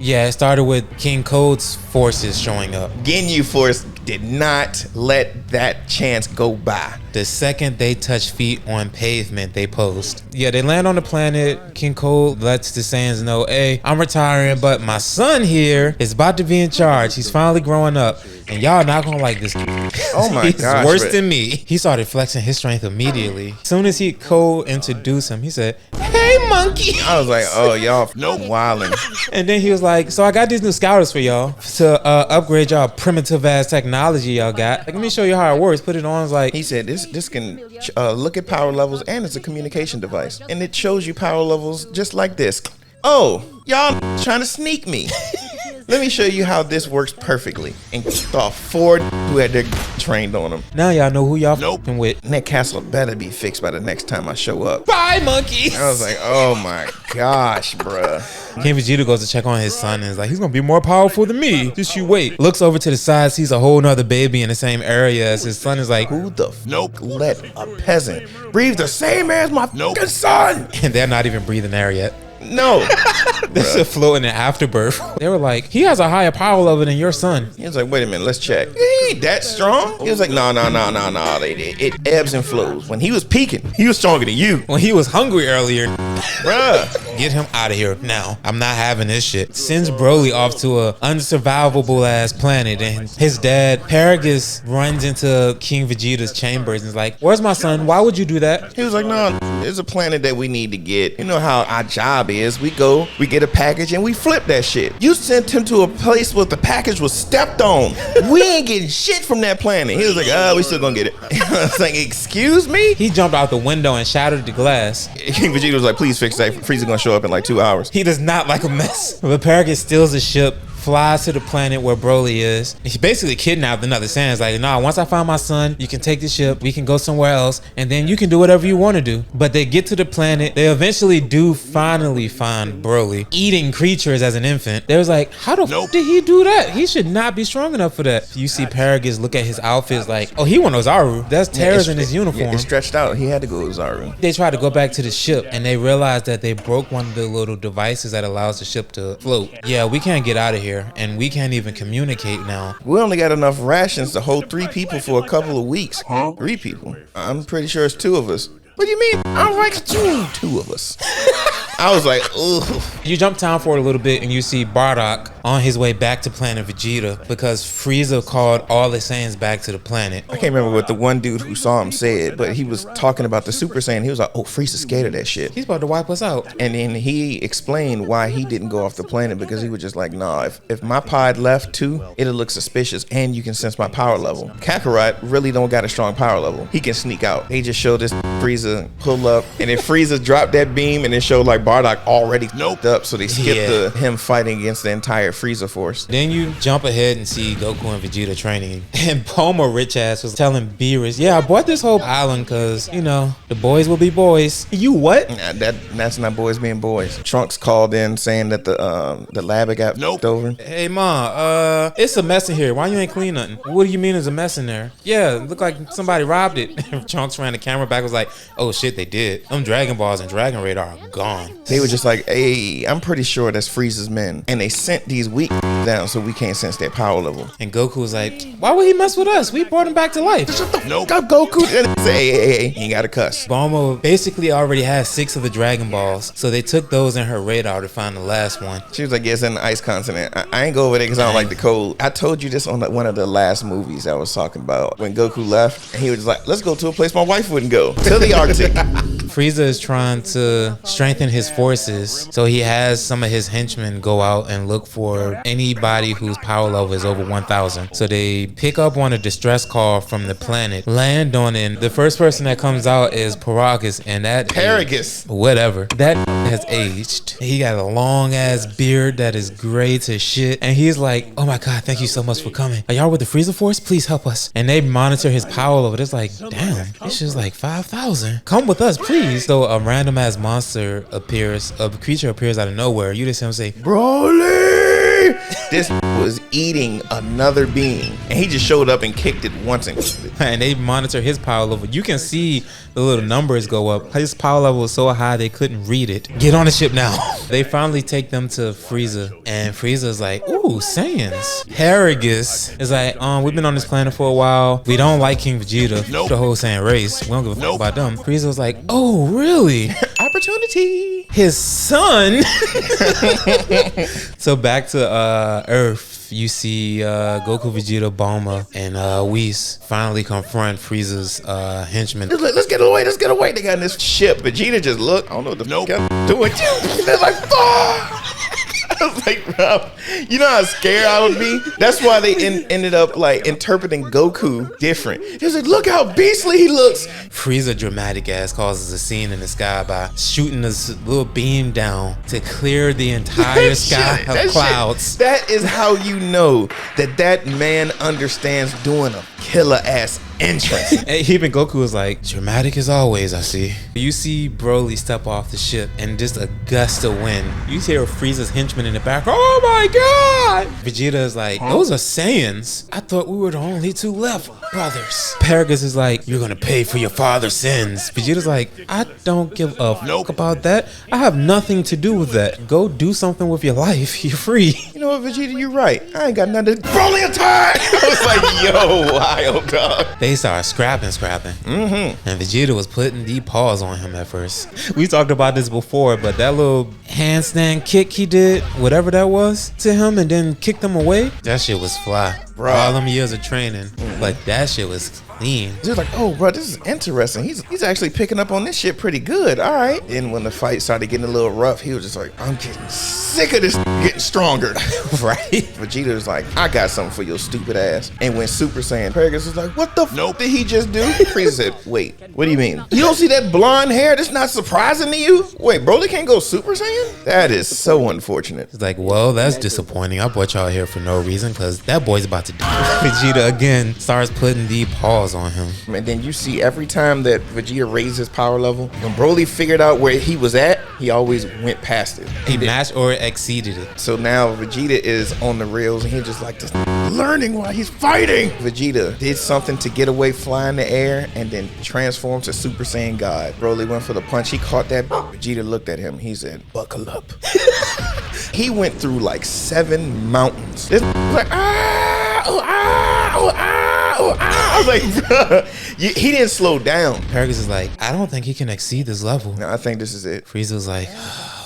Yeah, it started with King Cold's forces showing up. Ginyu Force did not let that chance go by. The second they touch feet on pavement, they post. Yeah, they land on the planet. King Cold lets the Saiyans know, hey, I'm retiring, but my son here is about to be in charge. He's finally growing up, and y'all not gonna like this. Oh my He's gosh. worse than me. He started flexing his strength immediately. As soon as Cole introduced him, he said, hey, monkey. I was like, oh, y'all wildin'. And then he was like, so I got these new scouters for y'all to upgrade y'all primitive ass technology y'all got. Like, let me show you how it works. Put it on. It's like, he said this can look at power levels, and it's a communication device, and it shows you power levels just like this. Oh, y'all trying to sneak me. Let me show you how this works perfectly. And saw 4 who had their trained on them. now y'all know who y'all f***ing with. And that castle better be fixed by the next time I show up. Bye, monkeys. I was like, oh my gosh, bruh. King Vegeta goes to check on his son and is like, he's gonna be more powerful than me. Just you wait. Looks over to the side, sees a whole nother baby in the same area as his son. Is like, Who the let a peasant breathe the same air as my fucking son? and they're not even breathing air yet. No. They're still floating in afterbirth. They were like, he has a higher power level than your son. He was like, wait a minute, let's check. He ain't that strong. He was like, no. It ebbs and flows. When he was peaking, he was stronger than you. When he was hungry earlier, Bruh. get him out of here now. I'm not having this shit. Sends Broly off to a unsurvivable ass planet, and his dad Paragus runs into King Vegeta's chambers and is like, where's my son? Why would you do that? He was like, no, there's a planet that we need to get. You know how our job is. We go, we get a package, and we flip that shit. You sent him to a place where the package was stepped on. We ain't getting shit from that planet. He was like, we still gonna get it. I was like, excuse me? He jumped out the window and shattered the glass. King Vegeta was like, please fix that. Frieza's gonna show up in like 2 hours. He does not like a mess. But Paragus steals the ship, flies to the planet where Broly is. He basically kidnapped another Saiyan. It's like, nah, once I find my son, you can take the ship, we can go somewhere else, and then you can do whatever you want to do. But they get to the planet. They eventually do finally find Broly eating creatures as an infant. They was like, how the f did he do that? He should not be strong enough for that. You see Paragus look at his outfits like, oh, he went Ozaru. That's tears in his uniform. Yeah, it stretched out. He had to go to Zaru. They try to go back to the ship, and they realize that they broke one of the little devices that allows the ship to float. Yeah, we can't get out of here, and we can't even communicate now. We only got enough rations to hold 3 people for a couple of weeks. 3 people. I'm pretty sure it's 2 of us. What do you mean? I'm like 2 of us. I was like, ugh. You jump town for a little bit and you see Bardock on his way back to planet Vegeta because Frieza called all the Saiyans back to the planet. I can't remember what the one dude who saw him said, but he was talking about the Super Saiyan. He was like, oh, Frieza's scared of that shit. He's about to wipe us out. And then he explained why he didn't go off the planet, because he was just like, nah, if my pod left too, it'll look suspicious and you can sense my power level. Kakarot really don't got a strong power level. He can sneak out. They just showed this Frieza pull up, and then Frieza dropped that beam and it showed like Bardock already noped up, so they skipped him fighting against the entire Frieza force. Then you jump ahead and see Goku and Vegeta training. And Bulma rich ass was telling Beerus, yeah, I bought this whole island because, you know, the boys will be boys. You what? Nah, that's not boys being boys. Trunks called in saying that the lab had got noped over. Hey ma, it's a mess in here. Why you ain't clean nothing? What do you mean there's a mess in there? Yeah, it looked like somebody robbed it. Trunks ran the camera back, was like, oh shit, they did. Them Dragon Balls and Dragon Radar are gone. They were just like, hey, I'm pretty sure that's Frieza's men. And they sent these weak down so we can't sense their power level. And Goku was like, why would he mess with us? We brought him back to life. Shut the fuck up, Goku. And they say, hey, you ain't gotta cuss. Bulma basically already has 6 of the Dragon Balls, so they took those in her radar to find the last one. She was like, yeah, it's in the ice continent. I ain't go over there because I don't like the cold. I told you this on one of the last movies I was talking about. When Goku left, and he was just like, let's go to a place my wife wouldn't go. To the Arctic. Frieza is trying to strengthen his forces, so he has some of his henchmen go out and look for anybody whose power level is over 1,000. So they pick up on a distress call from the planet, land on it. The first person that comes out is Paragus, and whatever. That has aged. He got a long ass beard that is gray to shit, and he's like, oh my god, thank you so much for coming. Are y'all with the Frieza Force? Please help us. And they monitor his power level. It's like, damn, this shit's like 5,000. Come with us, please. So a random ass monster appears, a creature appears out of nowhere. You just hear him say, Broly! This was eating another being, and he just showed up and kicked it once and killed it. And they monitor his power level. You can see the little numbers go up. His power level was so high they couldn't read it. Get on the ship now. They finally take them to Frieza, and Frieza's like, ooh, Saiyans. Paragus is like, we've been on this planet for a while. We don't like King Vegeta, the whole Saiyan race. We don't give a fuck about them. Frieza was like, oh, really? Opportunity. His son. So back to Earth. You see Goku, Vegeta, Bulma, and Whis finally confront Frieza's henchmen. Let's get away. Let's get away. They got in this ship. Vegeta just looked. I don't know what the fuck doing. They're like, fuck. I was like, bro, you know how scared I would be? That's why they ended up like interpreting Goku different. He was like, look how beastly he looks. Frieza, dramatic ass, causes a scene in the sky by shooting this little beam down to clear the entire sky of clouds. That is how you know that man understands doing a killer ass entrance. And even Goku was like, dramatic as always, I see. You see Broly step off the ship and just a gust of wind. You hear Frieza's henchmen in the back. Oh my god! Vegeta is like, those are Saiyans. I thought we were the only two left, brothers. Paragus is like, you're gonna pay for your father's sins. Vegeta's like, I don't give a fuck about that. I have nothing to do with that. Go do something with your life. You're free. You know what, Vegeta, you're right. I ain't got nothing to Broly attack! I was like, yo, wild dog. They started scrapping. And Vegeta was putting the paws on him at first. We talked about this before, but that little handstand kick he did, whatever that was, to him and then kicked him away, that shit was fly. Bro. All them years of training, like that shit was clean. He was like, oh, bro, this is interesting. He's actually picking up on this shit pretty good. All right. Then when the fight started getting a little rough, he was just like, I'm getting sick of this getting stronger. Right? Vegeta was like, I got something for your stupid ass. And when Super Saiyan Paragus was like, what the f did he just do? Frieza said, wait, what do you mean? You don't see that blonde hair? That's not surprising to you? Wait, Broly can't go Super Saiyan? That is so unfortunate. It's like, well, that's disappointing. I brought y'all here for no reason because that boy's about to die. Vegeta again starts putting the paws on him. And then you see every time that Vegeta raised his power level, when Broly figured out where he was at, he always went past it. He matched or exceeded it. So now Vegeta is on the rails and he's just like this learning while he's fighting. Vegeta did something to get away, fly in the air, and then transform to Super Saiyan God. Broly went for the punch. He caught that. Vegeta looked at him. He said, buckle up. He went through like 7 mountains. This was like, I was like, bro, he didn't slow down. Paragus is like, I don't think he can exceed this level. No, I think this is it. Frieza was like,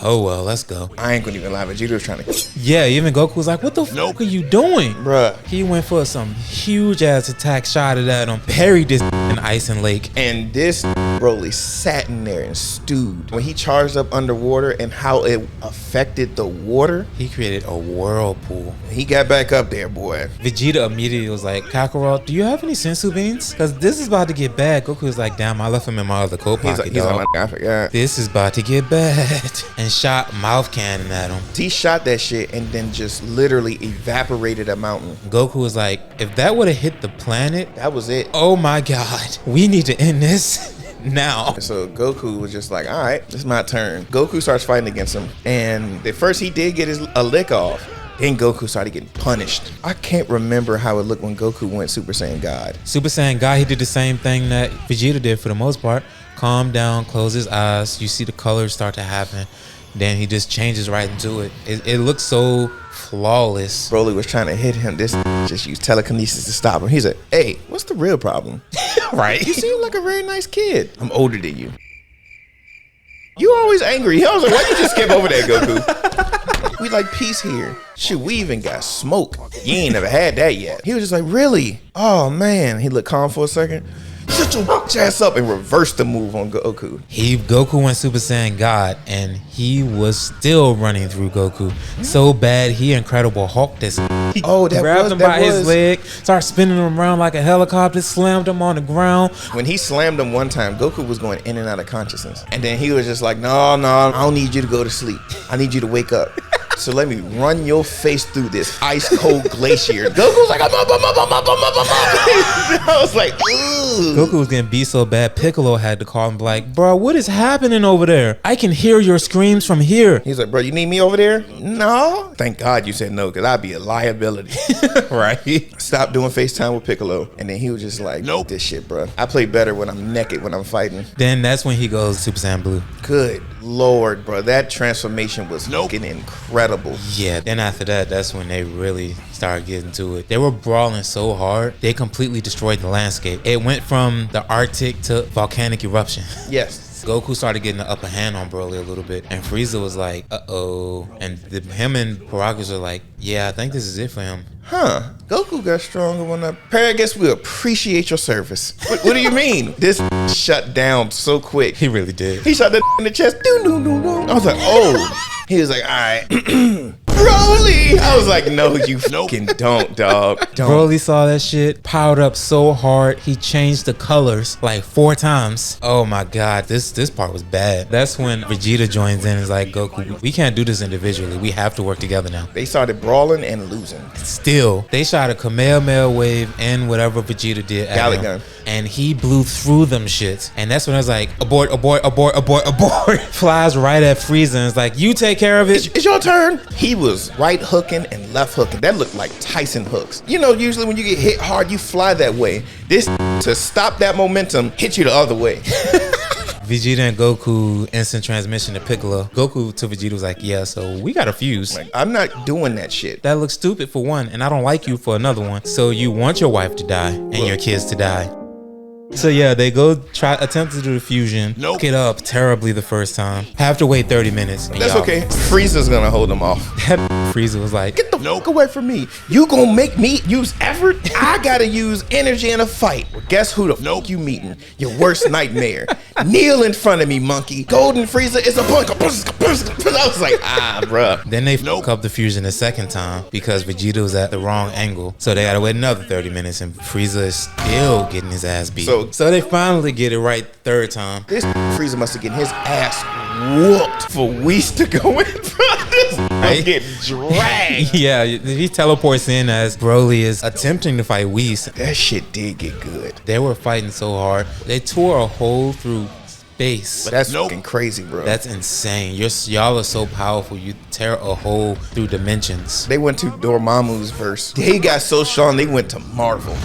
oh well, let's go. I ain't gonna even lie, Vegeta was trying to. Yeah, even Goku was like, what the fuck are you doing? Bruh. He went for some huge ass attack, shot it at him, buried this in Ice and Lake. And this Broly sat in there and stewed. When he charged up underwater and how it affected the water, he created a whirlpool. He got back up there, boy. Vegeta immediately was like, Kakarot, do you have any sensu beans? Because this is about to get bad. Goku was like, damn, I left him in my other coat pocket, He's like, I forgot. This is about to get bad. And shot mouth cannon at him. He shot that shit and then just literally evaporated a mountain. Goku was like, if that would have hit the planet, that was it. Oh my god, we need to end this now. So Goku was just like, all right, this is my turn. Goku starts fighting against him, and at first he did get a lick off. Then Goku started getting punished. I can't remember how it looked when Goku went Super Saiyan God. Super Saiyan God, he did the same thing that Vegeta did for the most part. Calm down, close his eyes. You see the colors start to happen. Then he just changes right into it. It looks so flawless. Broly was trying to hit him. This just used telekinesis to stop him. He said, hey, what's the real problem? Right? You seem like a very nice kid. I'm older than you. You always angry. I was like, why you just skip over that, Goku? We like peace here. Shit, we even got smoke. You ain't never had that yet. He was just like, really? Oh, man. He looked calm for a second. Shut your bitch ass up and reverse the move on Goku. Goku went Super Saiyan God, and he was still running through Goku so bad he Incredible Hulk this. Oh, that grabbed was, him that by was. his leg, started spinning him around like a helicopter, slammed him on the ground. When he slammed him one time, Goku was going in and out of consciousness, and then he was just like, no, I don't need you to go to sleep. I need you to wake up. So let me run your face through this ice cold glacier. Goku's like, I'm up. I was like, ooh. Goku was getting beat so bad, Piccolo had to call him like, bro, what is happening over there? I can hear your screams from here. He's like, bro, you need me over there? No. Thank God you said no, because I'd be a liability. Right? Stop doing FaceTime with Piccolo. And then he was just like, nope, this shit, bro. I play better when I'm naked when I'm fighting. Then that's when he goes Super Saiyan Blue. Good Lord, bro. That transformation was fucking incredible. Yeah, then after that, that's when they really started getting to it. They were brawling so hard, they completely destroyed the landscape. It went from the Arctic to volcanic eruption. Yes. Goku started getting the upper hand on Broly a little bit, and Frieza was like, uh-oh. And him and Paragus are like, yeah, I think this is it for him. Huh. Goku got stronger when I guess we appreciate your service. What do you mean? This shut down so quick. He really did. He shot that in the chest. I was like, oh. He was like, all right. Broly! I was like, no, you fucking don't, dog. Don't. Broly saw that shit, powered up so hard, he changed the colors like 4 times. Oh my god, this part was bad. That's when Vegeta joins in and is like, Goku, we can't do this individually. We have to work together now. They started brawling and losing. Still, they shot a Kamehameha wave and whatever Vegeta did at Galley him, gun. and he blew through them shits. And that's when I was like, abort. Flies right at Frieza and is like, you take care of it. It's your turn. He was right hooking and left hooking. That looked like Tyson hooks. You know, usually when you get hit hard, you fly that way. This, to stop that momentum, hit you the other way. Vegeta and Goku instant transmission to Piccolo. Goku to Vegeta was like, yeah, so we got a fuse. Like, I'm not doing that shit. That looks stupid for one, and I don't like you for another one. So you want your wife to die and your kids to die. So yeah, they go attempt to do the fusion. Fuck it up terribly the first time. Have to wait 30 minutes. That's okay. Frieza's gonna hold them off. Frieza was like, get the fuck away from me. You gonna make me use effort? I gotta use energy in a fight. Well, guess who the fuck you meeting? Your worst nightmare. Kneel in front of me, monkey. Golden Frieza is a punk. I was like, bruh. Then they fuck up the fusion the second time because Vegeta was at the wrong angle. So they gotta wait another 30 minutes and Frieza is still getting his ass beat. So they finally get it right third time. This Frieza must have getting his ass whooped for weeks to go in, bro. This was getting dragged. Yeah, he teleports in as Broly is attempting to fight Whis. That shit did get good. They were fighting so hard. They tore a hole through space. But that's fucking crazy, bro. That's insane. Y'all are so powerful. You tear a hole through dimensions. They went to Dormammu's verse. They got so strong, they went to Marvel.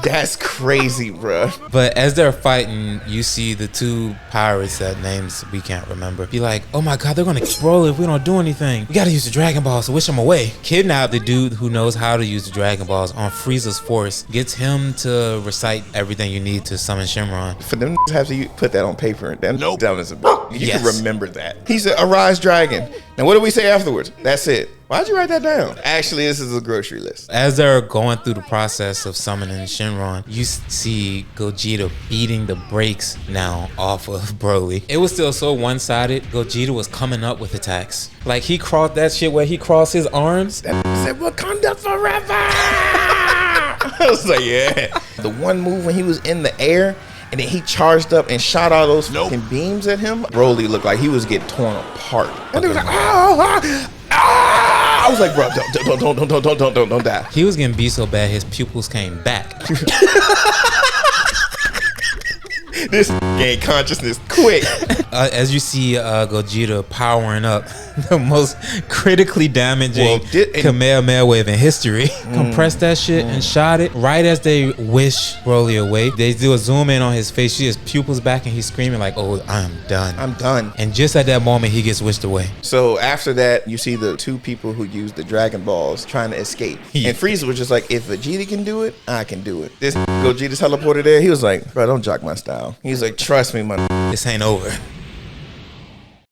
That's crazy, bro. But as they're fighting, you see the 2 pirates that names we can't remember. Be like, oh my god, they're gonna explode if we don't do anything. We gotta use the Dragon Balls to wish them away. Kidnap the dude who knows how to use the Dragon Balls on Frieza's force. Gets him to recite everything you need to summon Shenron. For them to have to put that on paper, that dumb as a you Yes. can remember that. He said, arise dragon. Now what do we say afterwards? That's it. Why'd you write that down? Actually, this is a grocery list. As they're going through the process of summoning Shenron, you see Gogeta beating the brakes now off of Broly. It was still so one-sided. Gogeta was coming up with attacks. Like he crossed that shit where he crossed his arms. That said, Wakanda forever. I was like, yeah. The one move when he was in the air and then he charged up and shot all those fucking beams at him. Broly looked like he was getting torn apart. And they was like, I was like, bro, don't die. He was getting beat so bad his pupils came back. This gained consciousness quick. As you see Gogeta powering up the most critically damaging Kamehameha wave in history. Compressed that shit and shot it right as they wish Broly away. They do a zoom in on his face. You see his pupils back and he's screaming like, oh, I'm done. I'm done. And just at that moment, he gets wished away. So after that, you see the 2 people who use the Dragon Balls trying to escape. Yeah. And Frieza was just like, if Vegeta can do it, I can do it. This Gogeta's teleported there. He was like, bro, don't jock my style. He's like, trust me, man. This ain't over.